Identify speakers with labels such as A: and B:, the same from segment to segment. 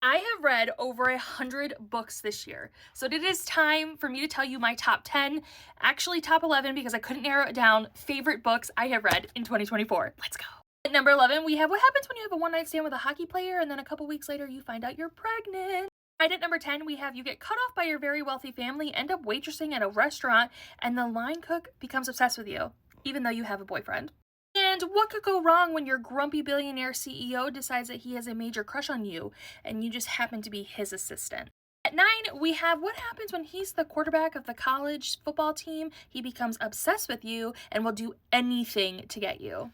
A: I have read over 100 books this year, so it is time for me to tell you my top 10, actually top 11 because I couldn't narrow it down, favorite books I have read in 2024. Let's go. At number 11, we have What Happens When You Have a One-Night Stand with a Hockey Player and then a couple weeks later you find out you're pregnant. Right at number 10, we have You Get Cut Off by Your Very Wealthy Family, End Up Waitressing at a Restaurant, and the line cook becomes obsessed with you, even though you have a boyfriend. And what could go wrong when your grumpy billionaire CEO decides that he has a major crush on you and you just happen to be his assistant? At 9, we have What Happens When He's the Quarterback of the college football team. He becomes obsessed with you and will do anything to get you.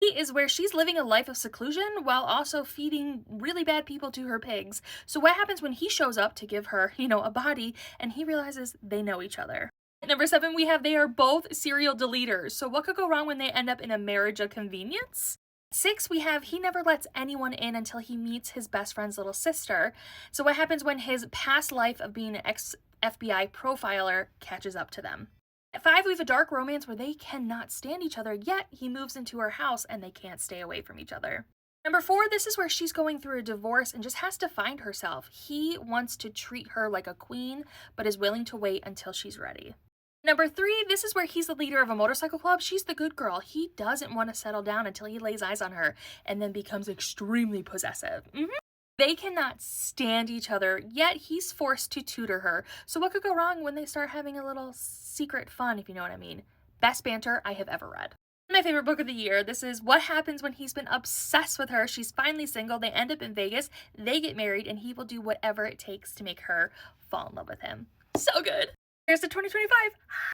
A: He is where she's living a life of seclusion while also feeding really bad people to her pigs. So what happens when he shows up to give her, a body and he realizes they know each other? At number 7, we have They Are Both Serial Deleters. So what could go wrong when they end up in a marriage of convenience? 6, we have He Never Lets Anyone In Until He Meets His Best Friend's little sister. So what happens when his past life of being an ex-FBI profiler catches up to them? At 5, we have a dark romance where they cannot stand each other, yet he moves into her house and they can't stay away from each other. Number 4, this is where she's going through a divorce and just has to find herself. He wants to treat her like a queen, but is willing to wait until she's ready. Number 3, this is where he's the leader of a motorcycle club. She's the good girl. He doesn't want to settle down until he lays eyes on her and then becomes extremely possessive. They cannot stand each other, yet he's forced to tutor her. So what could go wrong when they start having a little secret fun, if you know what I mean? Best banter I have ever read. My favorite book of the year, this is What Happens When He's Been Obsessed with Her. She's finally single, they end up in Vegas, they get married, and he will do whatever it takes to make her fall in love with him. So good. Here's the 2025.